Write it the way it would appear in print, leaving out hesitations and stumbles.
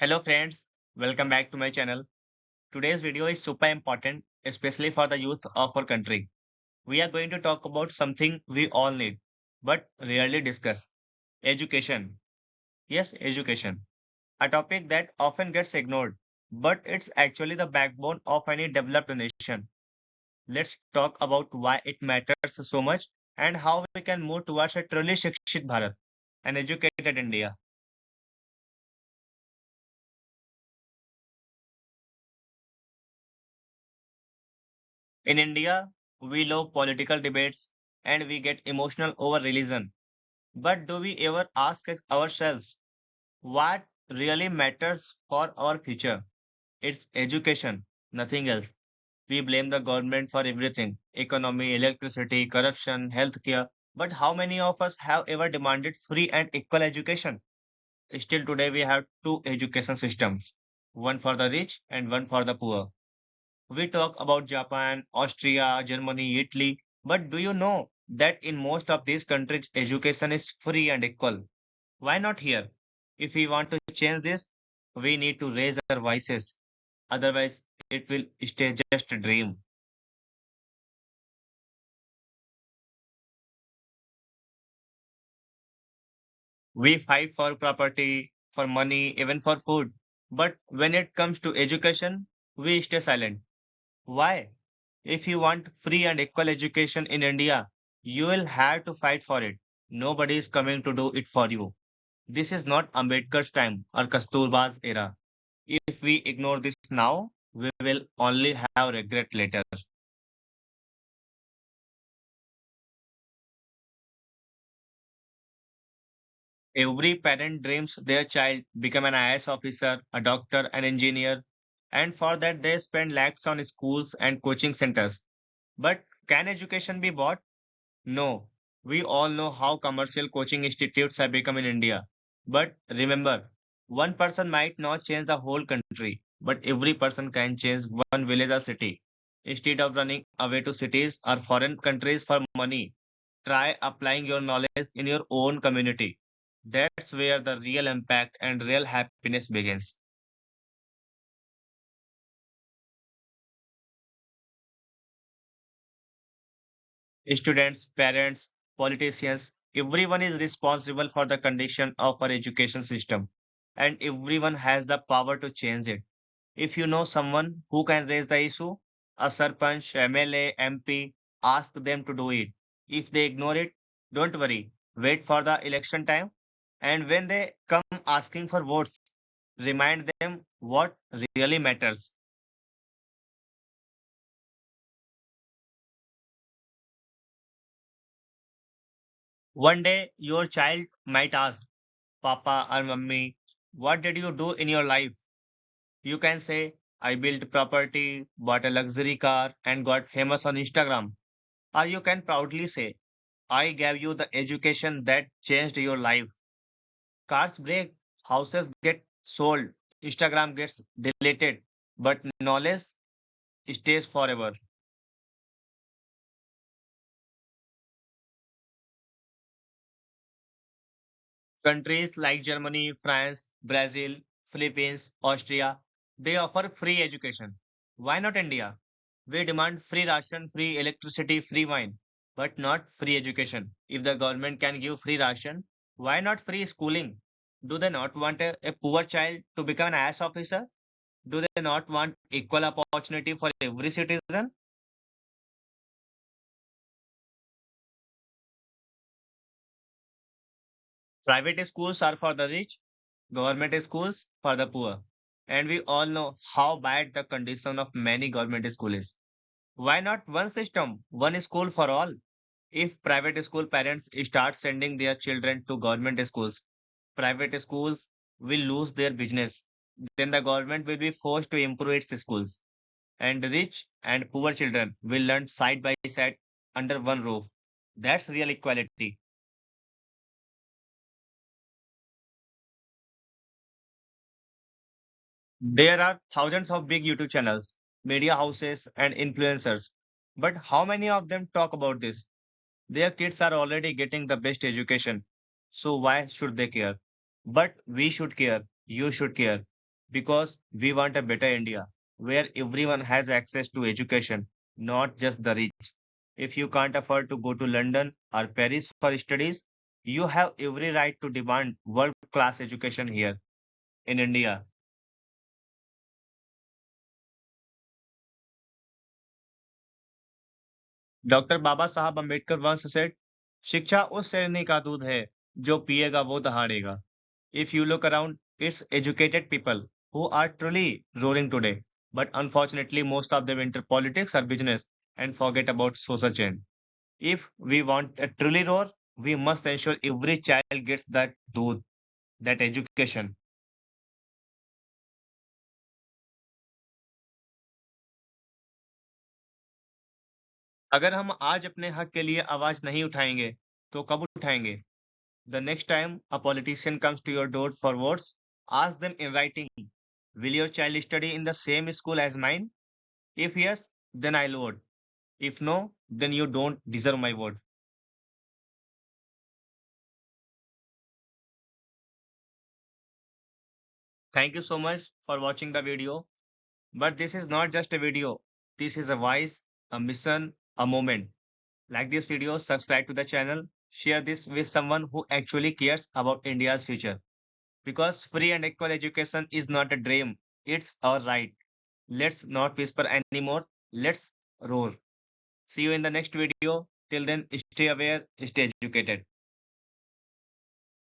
Hello friends, welcome back to my channel. Today's video is super important, especially for the youth of our country. We are going to talk about something we all need, but rarely discuss. Education. Yes, education. A topic that often gets ignored, but it's actually the backbone of any developed nation. Let's talk about why it matters so much and how we can move towards a truly Shikshit Bharat, an educated India. In India, we love political debates and we get emotional over religion. But do we ever ask ourselves what really matters for our future? It's education, nothing else. We blame the government for everything economy, electricity, corruption, healthcare. But how many of us have ever demanded free and equal education? Still today, we have two education systems, one for the rich and one for the poor. We talk about Japan, Austria, Germany, Italy, but do you know that in most of these countries, education is free and equal? Why not here? If we want to change this, we need to raise our voices. Otherwise, it will stay just a dream. We fight for property, for money, even for food. But when it comes to education, we stay silent. Why? If you want free and equal education in India, you will have to fight for it. Nobody is coming to do it for you. This is not Ambedkar's time or Kasturba's era. If we ignore this now, we will only have regret later. Every parent dreams their child become an IAS officer, a doctor, an engineer, and for that they spend lakhs on schools and coaching centers. But can education be bought? No, we all know how commercial coaching institutes have become in India. But remember, one person might not change the whole country, but every person can change one village or city. Instead of running away to cities or foreign countries for money, try applying your knowledge in your own community. That's where the real impact and real happiness begins. Students, parents, politicians, everyone is responsible for the condition of our education system, and everyone has the power to change it. If you know someone who can raise the issue, a sarpanch, MLA, MP, ask them to do it. If they ignore it, don't worry. Wait for the election time, and when they come asking for votes, remind them what really matters. One day, your child might ask, Papa or Mummy, what did you do in your life? You can say, I built property, bought a luxury car, and got famous on Instagram. Or you can proudly say, I gave you the education that changed your life. Cars break, houses get sold, Instagram gets deleted, but knowledge stays forever. Countries like Germany, France, Brazil, Philippines, Austria, they offer free education. Why not India? We demand free ration, free electricity, free wine, but not free education. If the government can give free ration, why not free schooling? Do they not want a poor child to become an IAS officer? Do they not want equal opportunity for every citizen? Private schools are for the rich, government schools for the poor. And we all know how bad the condition of many government schools is. Why not one system, one school for all? If private school parents start sending their children to government schools, private schools will lose their business. Then the government will be forced to improve its schools. And rich and poor children will learn side by side under one roof. That's real equality. There are thousands of big YouTube channels, media houses, and influencers. But how many of them talk about this? Their kids are already getting the best education. So why should they care? But we should care. You should care. because we want a better India where everyone has access to education, not just the rich. If you can't afford to go to London or Paris for studies, you have every right to demand world class education here in India. Doctor Baba Saheb Ambedkar once said, शिक्षा उस शेरनी का दूध है जो पिएगा वो दहाड़ेगा. If you look around, it's educated people who are truly roaring today. But unfortunately, most of them enter politics or business and forget about social change. If we want a truly roar, we must ensure every child gets that doodh, that education. अगर हम आज अपने हक के लिए आवाज नहीं उठाएंगे, तो कब उठाएंगे? The next time a politician comes to your door for votes, ask them in writing, will your child study in the same school as mine? If yes, then I'll vote. If no, then you don't deserve my vote. Thank you so much for watching the video. But this is not just a video. This is a voice, a mission, a moment. Like this video, subscribe to the channel, share this with someone who actually cares about India's future. Because free and equal education is not a dream, it's our right. Let's not whisper anymore. Let's roar. See you in the next video. Till then, stay aware, stay educated.